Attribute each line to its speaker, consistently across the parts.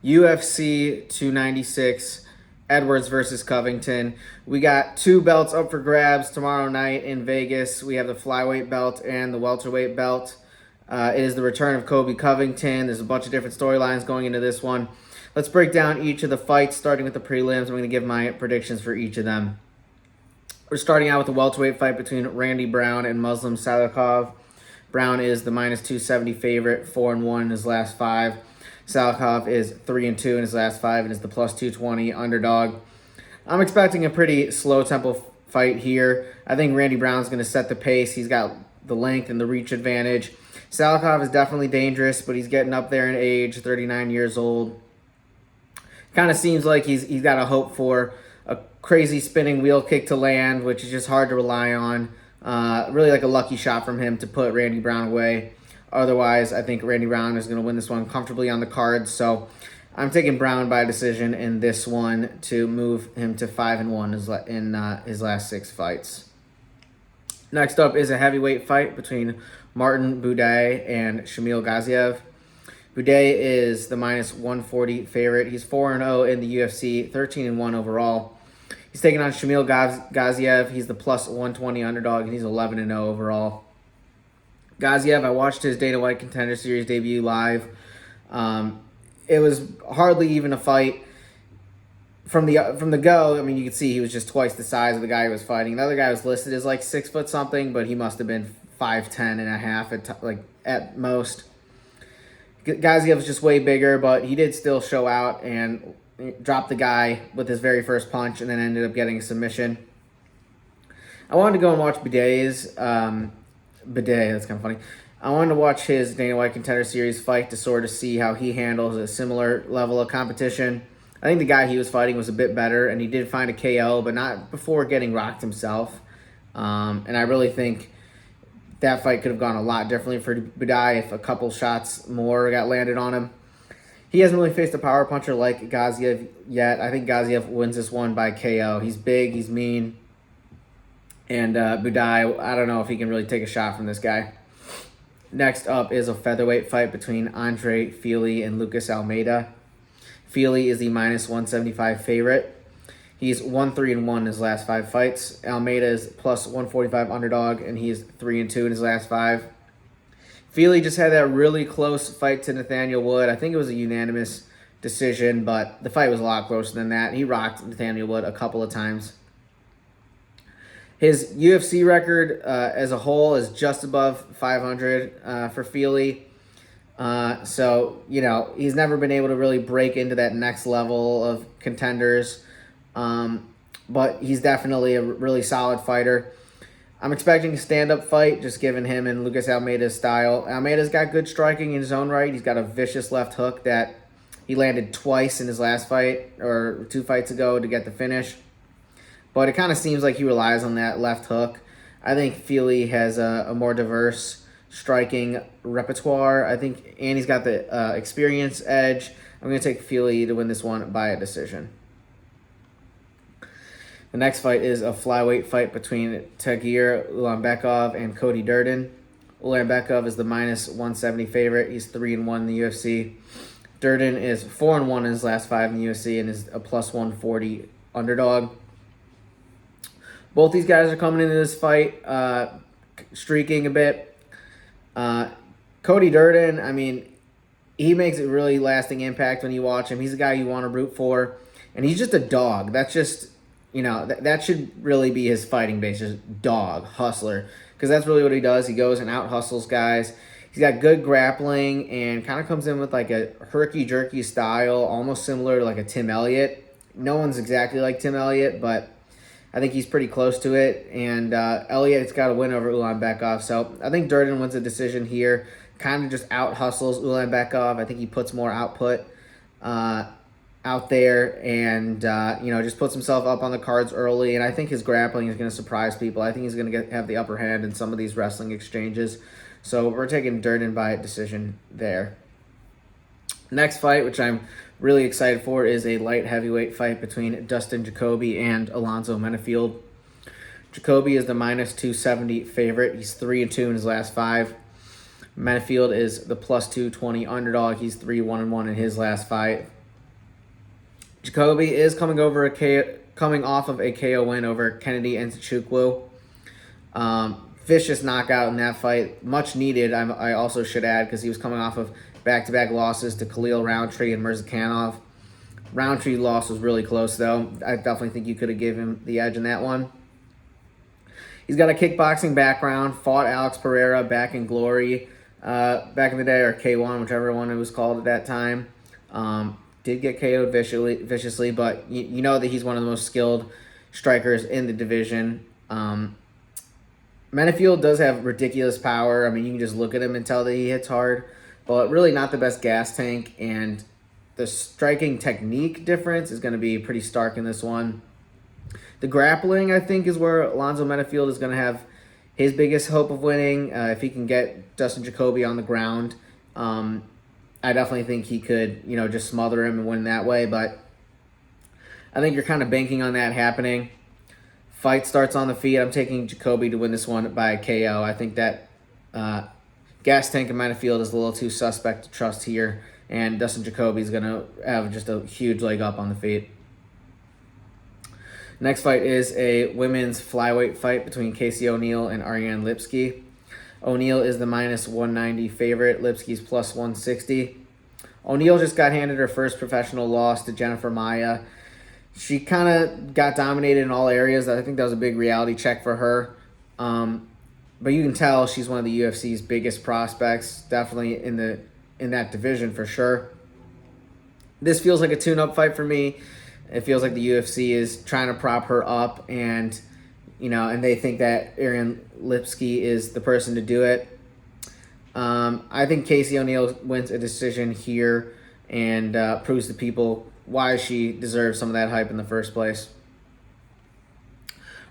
Speaker 1: UFC 296, Edwards versus Covington. We got 2 belts up for grabs tomorrow night in Vegas. We have the flyweight belt and the welterweight belt. It is the return of Colby Covington. There's a bunch of different storylines going into this one. Let's break down each of the fights, starting with the prelims. I'm going to give my predictions for each of them. We're starting out with the welterweight fight between Randy Brown and Muslim Salikhov. Brown is the minus 270 favorite, 4-1 in his last 5. Salikhov is 3-2 in his last 5 and is the plus 220 underdog. I'm expecting a pretty slow tempo fight here. I think Randy Brown's going to set the pace. He's got the length and the reach advantage. Salikhov is definitely dangerous, but he's getting up there in age, 39 years old. Kind of seems like he's got a hope for a crazy spinning wheel kick to land, which is just hard to rely on. Really like a lucky shot from him to put Randy Brown away. Otherwise, I think Randy Brown is going to win this one comfortably on the cards. So I'm taking Brown by decision in this one to move him to 5-1 in his last 6 fights. Next up is a heavyweight fight between Martin Buday and Shamil Gaziev. Buday is the minus 140 favorite. He's 4-0 in the UFC, 13-1 overall. He's taking on Shamil Gaziev. He's the plus 120 underdog, and he's 11-0 overall. Gaziev, I watched his Dana White Contender Series debut live. It was hardly even a fight. From the go, I mean, you could see he was just twice the size of the guy he was fighting. The other guy was listed as like 6 foot something, but he must have been 5'10" and a half at most. Gaziev was just way bigger, but he did still show out and dropped the guy with his very first punch, and then ended up getting a submission. I wanted to go and watch Buday's. Buday, that's kind of funny. I wanted to watch his Dana White Contender Series fight to sort of see how he handles a similar level of competition. I think the guy he was fighting was a bit better, and he did find a KO, but not before getting rocked himself. And I really think that fight could have gone a lot differently for Buday if a couple shots more got landed on him. He hasn't really faced a power puncher like Gaziev yet. I think Gaziev wins this one by KO. He's big, he's mean. And Buday, I don't know if he can really take a shot from this guy. Next up is a featherweight fight between Andre Fili and Lucas Almeida. Fili is the minus 175 favorite. He's 1-3-1 in his last 5 fights. Almeida is plus 145 underdog, and he's 3-2 in his last 5. Fili just had that really close fight to Nathaniel Wood. I think it was a unanimous decision, but the fight was a lot closer than that. He rocked Nathaniel Wood a couple of times. His UFC record as a whole is just above 500 for Fili. So, you know, he's never been able to really break into that next level of contenders. But he's definitely a really solid fighter. I'm expecting a stand-up fight, just given him and Lucas Almeida's style. Almeida's got good striking in his own right. He's got a vicious left hook that he landed twice in his last fight, or 2 fights ago, to get the finish. But it kind of seems like he relies on that left hook. I think Fili has a more diverse striking repertoire. And he's got the experience edge. I'm going to take Fili to win this one by a decision. The next fight is a flyweight fight between Tagirl Ulanbekov and Cody Durden. Ulanbekov is the minus 170 favorite. He's 3-1 in the UFC. Durden is 4-1 in his last 5 in the UFC and is a plus 140 underdog. Both these guys are coming into this fight streaking a bit. Cody Durden, I mean, he makes a really lasting impact when you watch him. He's a guy you want to root for, and he's just a dog. That's just, you know, that should really be his fighting base, just dog, hustler, because that's really what he does. He goes and out-hustles guys. He's got good grappling and kind of comes in with like a herky-jerky style, almost similar to like a Tim Elliott. No one's exactly like Tim Elliott, but I think he's pretty close to it, and Elliott's got a win over Ulanbekov, so I think Durden wins a decision here. Kind of just out-hustles Ulanbekov. I think he puts more output out there and, just puts himself up on the cards early, and I think his grappling is going to surprise people. I think he's going to have the upper hand in some of these wrestling exchanges, so we're taking Durden by decision there. Next fight, which I'm really excited for, is a light heavyweight fight between Dustin Jacoby and Alonzo Menifield. Jacoby is the minus 270 favorite. He's 3-2 in his last 5. Menifield is the plus 220 underdog. He's 3-1-1 in his last 5. Jacoby is coming off of a KO win over Kennedy and Nzechukwu. Vicious knockout in that fight, much needed. I also should add, because he was coming off of back-to-back losses to Khalil Roundtree and Mirzakhanov. Roundtree loss was really close, though. I definitely think you could have given him the edge in that one. He's got a kickboxing background, fought Alex Pereira back in Glory back in the day, or K1, whichever one it was called at that time. Did get KO'd viciously, but you know that he's one of the most skilled strikers in the division. Menifield does have ridiculous power. I mean, you can just look at him and tell that he hits hard, but really not the best gas tank, and the striking technique difference is going to be pretty stark in this one. The grappling, I think, is where Alonzo Menifield is going to have his biggest hope of winning. If he can get Dustin Jacoby on the ground, I definitely think he could, just smother him and win that way, but I think you're kind of banking on that happening. Fight starts on the feet. I'm taking Jacoby to win this one by a KO. I think that gas tank in Menifield is a little too suspect to trust here, and Dustin Jacoby is going to have just a huge leg up on the feet. Next fight is a women's flyweight fight between Casey O'Neill and Ariane Lipski. O'Neill is the minus 190 favorite. Lipski's plus 160. O'Neill just got handed her first professional loss to Jennifer Maia. She kind of got dominated in all areas. I think that was a big reality check for her. But you can tell she's one of the UFC's biggest prospects, definitely in that division for sure. This feels like a tune-up fight for me. It feels like the UFC is trying to prop her up, and and they think that Ariane Lipski is the person to do it. I think Casey O'Neill wins a decision here and proves to people why she deserves some of that hype in the first place.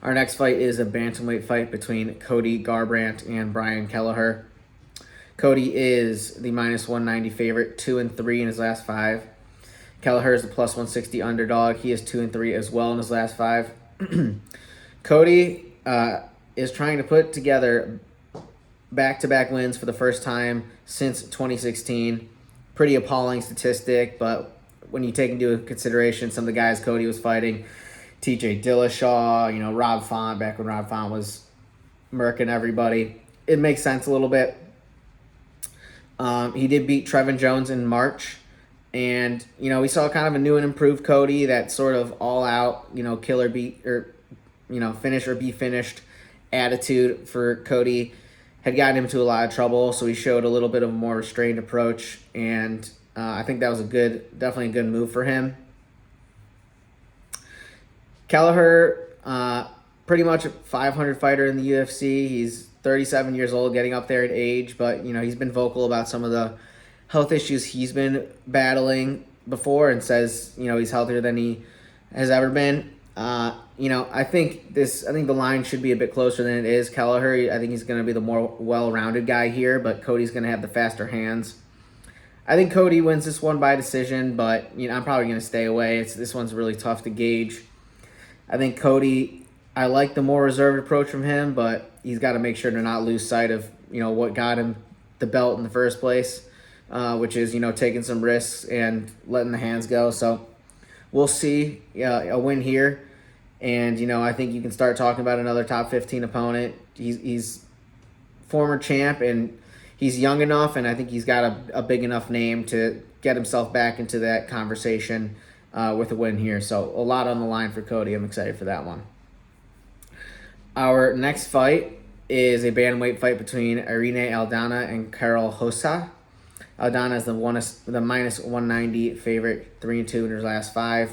Speaker 1: Our next fight is a bantamweight fight between Cody Garbrandt and Brian Kelleher. Cody is the minus 190 favorite, 2-3 in his last 5. Kelleher is the plus 160 underdog. He is 2-3 as well in his last 5. Cody is trying to put together back-to-back wins for the first time since 2016. Pretty appalling statistic, but when you take into consideration some of the guys Cody was fighting, TJ Dillashaw, Rob Font, back when Rob Font was murking everybody, it makes sense a little bit. He did beat Trevin Jones in March, and we saw kind of a new and improved Cody, that sort of all-out, kill or beat, or finish or be finished attitude for Cody had gotten him into a lot of trouble, so he showed a little bit of a more restrained approach, and I think that was definitely a good move for him. Kelleher, pretty much a 500 fighter in the UFC. He's 37 years old, getting up there in age, but he's been vocal about some of the health issues he's been battling before, and says he's healthier than he has ever been. I think the line should be a bit closer than it is. Kelleher, I think he's going to be the more well-rounded guy here, but Cody's going to have the faster hands. I think Cody wins this one by decision, but I'm probably going to stay away. This one's really tough to gauge. I think Cody, I like the more reserved approach from him, but he's got to make sure to not lose sight of what got him the belt in the first place, which is taking some risks and letting the hands go. So we'll see a win here, and I think you can start talking about another top 15 opponent. He's former champ, and he's young enough, and I think he's got a big enough name to get himself back into that conversation with a win here. So a lot on the line for Cody. I'm excited for that one. Our next fight is a bantamweight fight between Irene Aldana and Karol Rosa. Aldana is the minus 190 favorite, 3-2 in her last 5.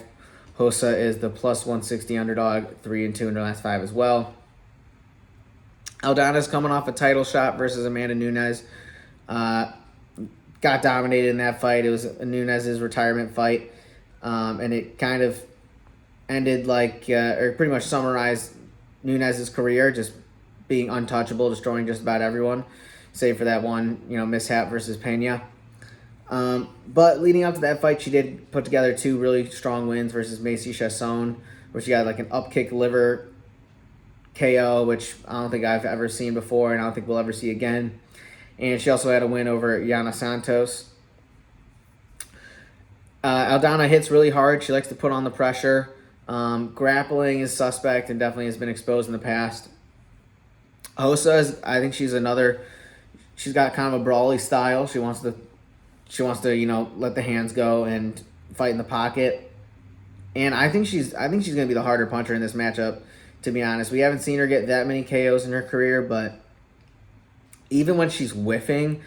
Speaker 1: Rosa is the plus 160 underdog, 3-2 in her last 5 as well. Aldana's coming off a title shot versus Amanda Nunes. Got dominated in that fight. It was Nunes' retirement fight. And it kind of ended or pretty much summarized Nunes' career, just being untouchable, destroying just about everyone, save for that one, mishap versus Pena. But leading up to that fight, she did put together 2 really strong wins versus Macy Chasson, where she got an upkick liver KO, which I don't think I've ever seen before, and I don't think we'll ever see again. And she also had a win over Yana Santos. Aldana hits really hard. She likes to put on the pressure. Grappling is suspect and definitely has been exposed in the past. Rosa, I think she's got kind of a brawly style. She wants to, let the hands go and fight in the pocket. And I think she's going to be the harder puncher in this matchup, to be honest. We haven't seen her get that many KOs in her career, but even when she's whiffing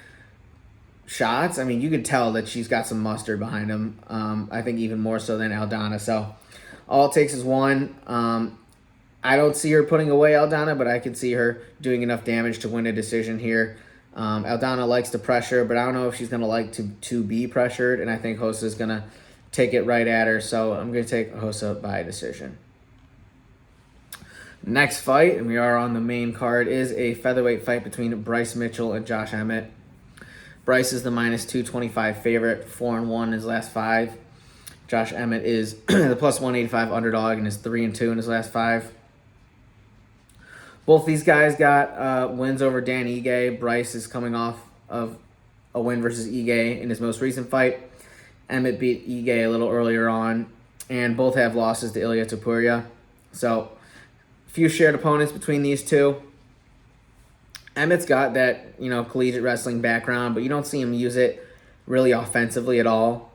Speaker 1: shots, I mean, you could tell that she's got some mustard behind them. I think even more so than Aldana. So all it takes is one. I don't see her putting away Aldana, but I could see her doing enough damage to win a decision here. Aldana likes to pressure, but I don't know if she's going to like to be pressured, and I think Rosa is going to take it right at her, so I'm going to take Rosa by decision. Next fight, and we are on the main card, is a featherweight fight between Bryce Mitchell and Josh Emmett. Bryce is the minus 225 favorite, 4-1 in his last 5. Josh Emmett is the plus 185 underdog and is 3-2 in his last 5. Both these guys got wins over Dan Ige. Bryce is coming off of a win versus Ige in his most recent fight. Emmett beat Ige a little earlier on, and both have losses to Ilia Topuria. So, a few shared opponents between these two. Emmett's got that, collegiate wrestling background, but you don't see him use it really offensively at all.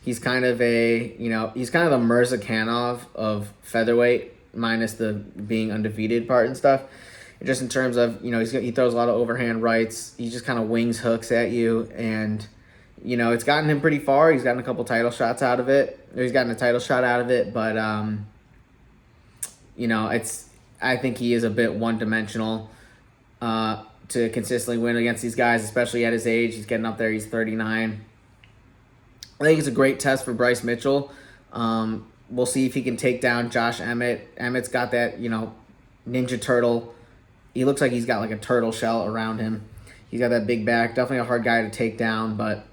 Speaker 1: He's kind of the Mirzakhanov of featherweight, minus the being undefeated part and stuff. And just in terms of, he throws a lot of overhand rights. He just kind of wings hooks at you, and it's gotten him pretty far. He's gotten a couple title shots out of it. He's gotten a title shot out of it, but I think he is a bit one-dimensional to consistently win against these guys, especially at his age. He's getting up there. He's 39. I think it's a great test for Bryce Mitchell. We'll see if he can take down Josh Emmett. Emmett's got that, Ninja Turtle. He looks like he's got like a turtle shell around him. He's got that big back. Definitely a hard guy to take down, but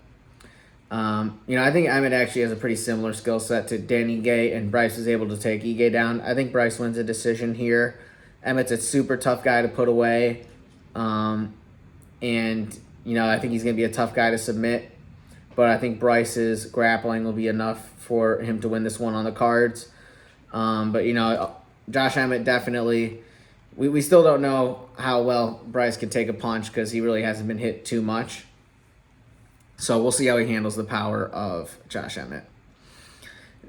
Speaker 1: I think Emmett actually has a pretty similar skill set to Dan Ige, and Bryce was able to take Ige down. I think Bryce wins a decision here. Emmett's a super tough guy to put away, and I think he's going to be a tough guy to submit, but I think Bryce's grappling will be enough for him to win this one on the cards. But Josh Emmett definitely, we still don't know how well Bryce can take a punch because he really hasn't been hit too much. So we'll see how he handles the power of Josh Emmett.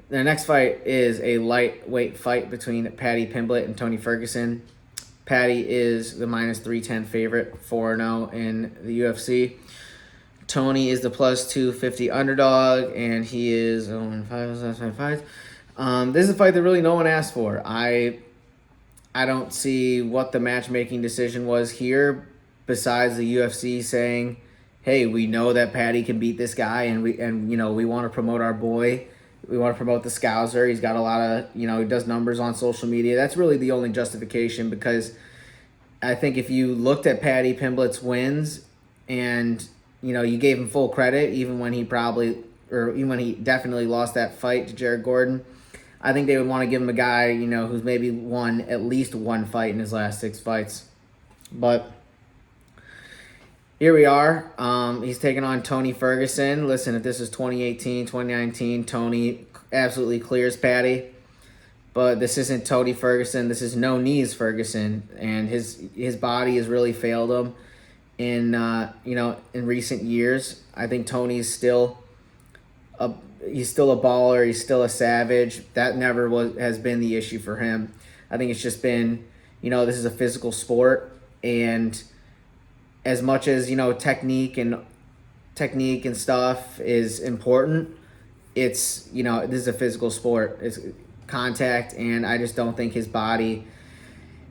Speaker 1: The next fight is a lightweight fight between Paddy Pimblett and Tony Ferguson. Paddy is the minus 310 favorite, 4-0 in the UFC. Tony is the plus 250 underdog, and he is 0-5. This is a fight that really no one asked for. I don't see what the matchmaking decision was here, besides the UFC saying, hey, we know that Paddy can beat this guy, and we want to promote our boy. We want to promote the Scouser. He's got a lot of, he does numbers on social media. That's really the only justification, because I think if you looked at Paddy Pimblett's wins and, you gave him full credit, even when he definitely lost that fight to Jared Gordon, I think they would want to give him a guy, who's maybe won at least one fight in his last 6 fights. But here we are. He's taking on Tony Ferguson. Listen, if this is 2018, 2019, Tony absolutely clears Paddy. But this isn't Tony Ferguson. This is no knees Ferguson, and his body has really failed him in recent years. I think Tony's still he's still a baller. He's still a savage. That never has been the issue for him. I think it's just been, this is a physical sport, and as much as, technique and stuff is important, it's, this is a physical sport. It's contact, and I just don't think his body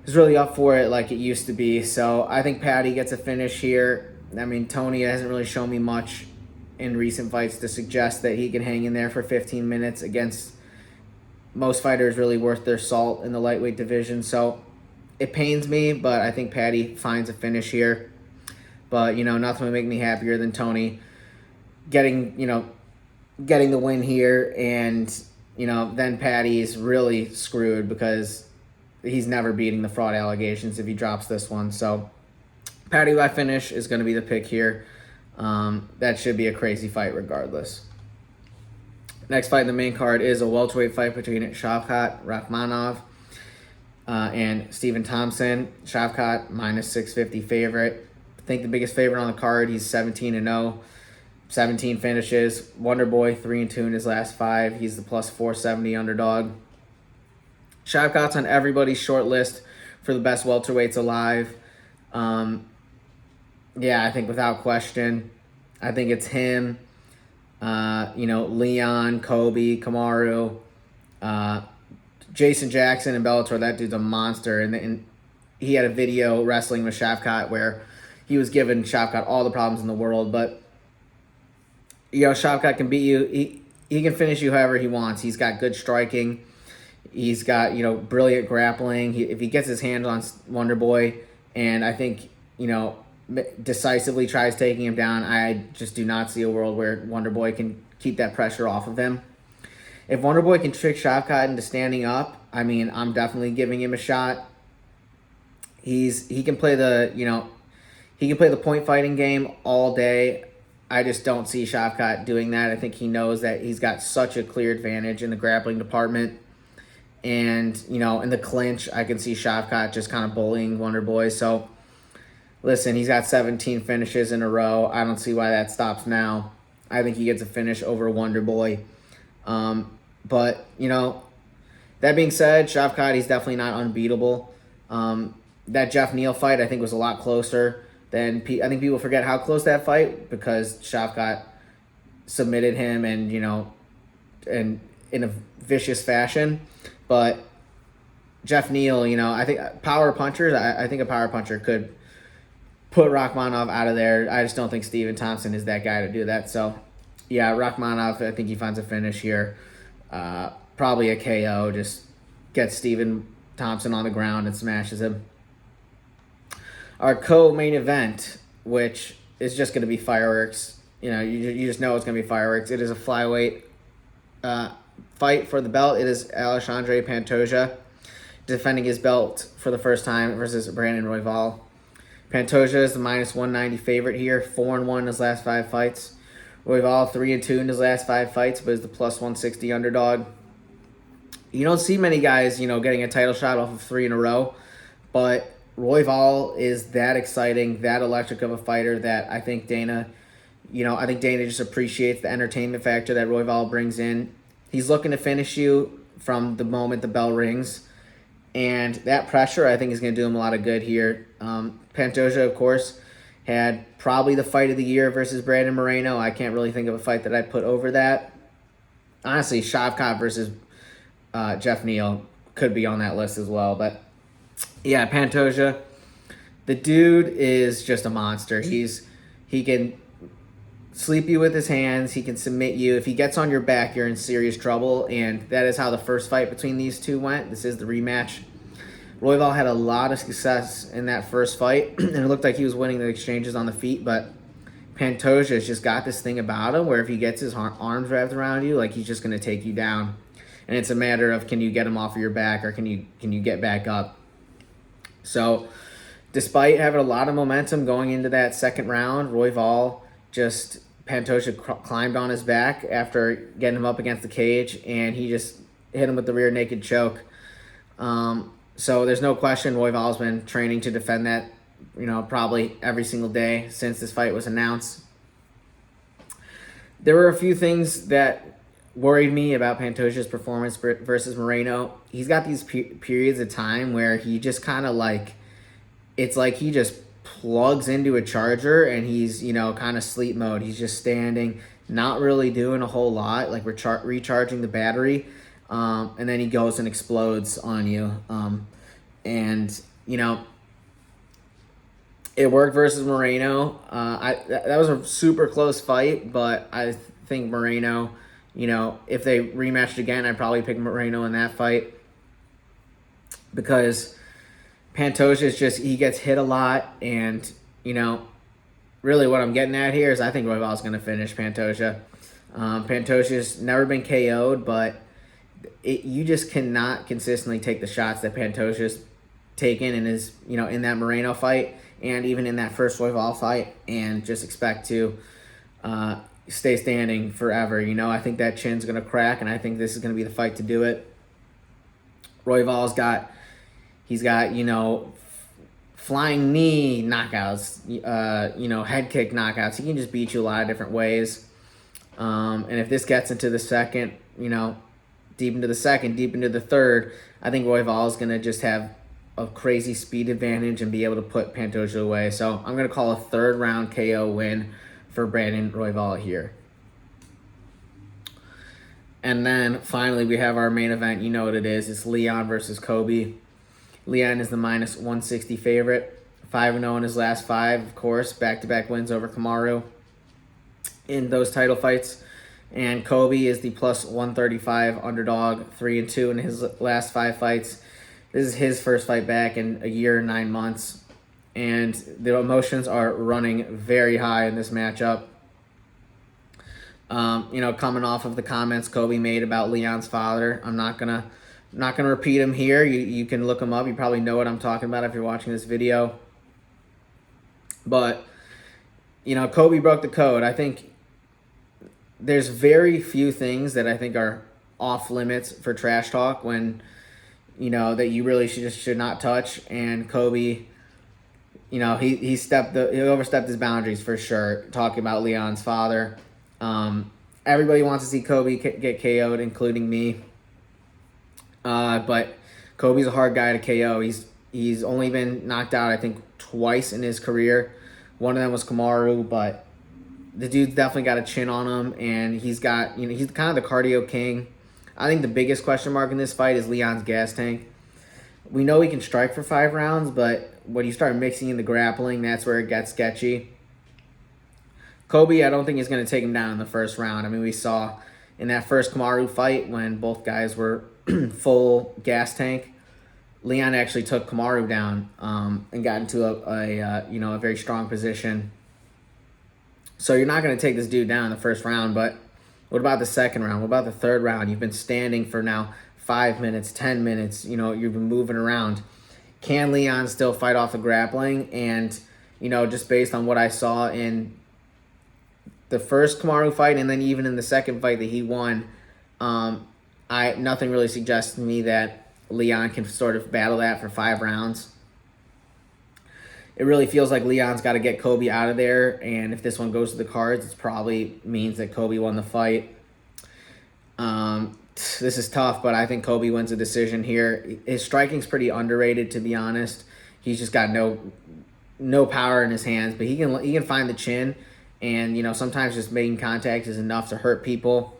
Speaker 1: is really up for it like it used to be. So I think Paddy gets a finish here. I mean, Tony hasn't really shown me much in recent fights to suggest that he can hang in there for 15 minutes against most fighters really worth their salt in the lightweight division. So it pains me, but I think Paddy finds a finish here. But, nothing would make me happier than Tony getting the win here. And, then Paddy's really screwed because he's never beating the fraud allegations if he drops this one. So Paddy by finish is going to be the pick here. That should be a crazy fight regardless. Next fight in the main card is a welterweight fight between Shavkat, Rakhmonov, and Stephen Thompson. Shavkat, minus 650 favorite. I think the biggest favorite on the card. He's 17-0, 17 finishes. Wonder Boy, 3-2 in his last 5. He's the plus 470 underdog. Shavkat's on everybody's short list for the best welterweights alive. Yeah, I think without question. I think it's him, Leon, Kobe, Kamaru, Jason Jackson, and Bellator. That dude's a monster. And he had a video wrestling with Shavkat where he was giving Shavkat all the problems in the world. But, Shavkat can beat you. He can finish you however he wants. He's got good striking. He's got, brilliant grappling. If he gets his hands on Wonder Boy, and I think, decisively tries taking him down, I just do not see a world where Wonder Boy can keep that pressure off of him. If Wonder Boy can trick Shavkat into standing up, I'm definitely giving him a shot. He can play the point fighting game all day. I just don't see Shavkat doing that. I think he knows that he's got such a clear advantage in the grappling department. And, in the clinch, I can see Shavkat just kind of bullying Wonder Boy. So, listen, he's got 17 finishes in a row. I don't see why that stops now. I think he gets a finish over Wonder Boy. But, that being said, Shavkat, he's definitely not unbeatable. That Jeff Neal fight, I think, was a lot closer than... I think people forget how close that fight because Shavkat submitted him and, and in a vicious fashion. But Jeff Neal, I think power punchers, I think a power puncher could put Rakhmonov out of there. I just don't think Stephen Thompson is that guy to do that. So, yeah, Rakhmonov, I think he finds a finish here. Probably a KO, just gets Stephen Thompson on the ground and smashes him. Our co-main event, which is just going to be fireworks. You just know it's going to be fireworks. It is a flyweight fight for the belt. It is Alexandre Pantoja defending his belt for the first time versus Brandon Royval. Pantoja is the minus 190 favorite here, 4-1 in his last 5 fights. Royval 3-2 in his last 5 fights, but is the plus 160 underdog. You don't see many guys, getting a title shot off of 3 in a row, but Royval is that exciting, that electric of a fighter that I think Dana just appreciates the entertainment factor that Royval brings in. He's looking to finish you from the moment the bell rings. And that pressure, I think, is going to do him a lot of good here. Pantoja, of course, had probably the fight of the year versus Brandon Moreno. I can't really think of a fight that I'd put over that. Honestly, Shavkat versus Jeff Neal could be on that list as well. But, yeah, Pantoja, the dude is just a monster. He can sleep you with his hands. He can submit you. If he gets on your back, you're in serious trouble, and that is how the first fight between these two went. This is the rematch. Royval had a lot of success in that first fight, and it looked like he was winning the exchanges on the feet, but Pantoja's just got this thing about him where if he gets his arms wrapped around you, he's just going to take you down. And it's a matter of, can you get him off of your back or can you get back up? So, despite having a lot of momentum going into that second round, Royval Pantoja climbed on his back after getting him up against the cage, and he just hit him with the rear naked choke. So there's no question Royval's been training to defend that, probably every single day since this fight was announced. There were a few things that worried me about Pantoja's performance versus Moreno. He's got these periods of time where he just kind of it's like he just plugs into a charger and he's, kind of sleep mode. He's just standing, not really doing a whole lot, recharging the battery. And then he goes and explodes on you. It worked versus Moreno. That was a super close fight, but I think Moreno, if they rematched again, I'd probably pick Moreno in that fight because Pantoja is he gets hit a lot, and, really what I'm getting at here is I think Royval's going to finish Pantoja. Pantoja's never been KO'd, but you just cannot consistently take the shots that Pantoja's taken in his, in that Moreno fight and even in that first Royval fight and just expect to stay standing forever. You know, I think that chin's going to crack, and I think this is going to be the fight to do it. Royval's got, you know, flying knee knockouts, you know, head kick knockouts. He can just beat you a lot of different ways. And if this gets into the second, you know, deep into the second, deep into the third, I think Royval is going to just have a crazy speed advantage and be able to put Pantoja away. So I'm going to call a third round KO win for Brandon Royval here. And then finally we have our main event. You know what it is. It's Leon versus Colby. Leon is the minus 160 favorite. 5-0 in his last 5, of course. Back-to-back wins over Kamaru in those title fights. And Colby is the plus 135 underdog, 3-2 in his last 5 fights. This is his first fight back in a year and 9 months. And the emotions are running very high in this matchup. You know, coming off of the comments Colby made about Leon's father, I'm not gonna repeat them here. You can look them up. You probably know what I'm talking about if you're watching this video. But, you know, Colby broke the code. I think there's very few things that I think are off limits for trash talk when, you know, that you really should not touch. And Colby, you know, he overstepped his boundaries for sure, talking about Leon's father. Everybody wants to see Colby get KO'd, including me. But Colby's a hard guy to KO. He's only been knocked out, I think, twice in his career. One of them was Kamaru, but the dude's definitely got a chin on him, and he's got, you know, he's kind of the cardio king. I think the biggest question mark in this fight is Leon's gas tank. We know he can strike for 5 rounds, but when you start mixing in the grappling, that's where it gets sketchy. Colby, I don't think he's going to take him down in the first round. I mean, we saw in that first Kamaru fight when both guys were full gas tank, Leon actually took Kamaru down and got into a very strong position. So you're not going to take this dude down in the first round, but what about the second round? What about the third round? You've been standing for now 5 minutes, 10 minutes. You know, you've been moving around. Can Leon still fight off the grappling? And, you know, just based on what I saw in the first Kamaru fight and then even in the second fight that he won, nothing really suggests to me that Leon can sort of battle that for 5 rounds. It really feels like Leon's got to get Colby out of there, and if this one goes to the cards, it probably means that Colby won the fight. This is tough, but I think Colby wins a decision here. His striking's pretty underrated, to be honest. He's just got no power in his hands, but he can find the chin, and you know, sometimes just making contact is enough to hurt people.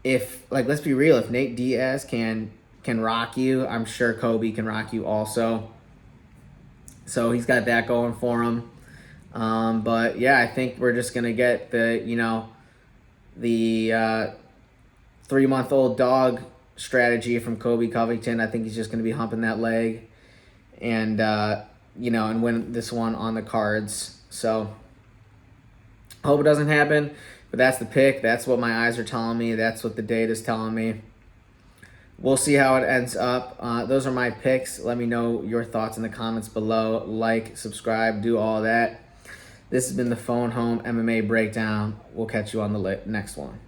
Speaker 1: Let's be real, if Nate Diaz can rock you, I'm sure Colby can rock you also. So he's got that going for him. But yeah, I think we're just going to get the 3-month-old dog strategy from Colby Covington. I think he's just going to be humping that leg and win this one on the cards. So hope it doesn't happen, but that's the pick. That's what my eyes are telling me. That's what the data's telling me. We'll see how it ends up. Those are my picks. Let me know your thoughts in the comments below. Like, subscribe, do all that. This has been the Phone Home MMA Breakdown. We'll catch you on the next one.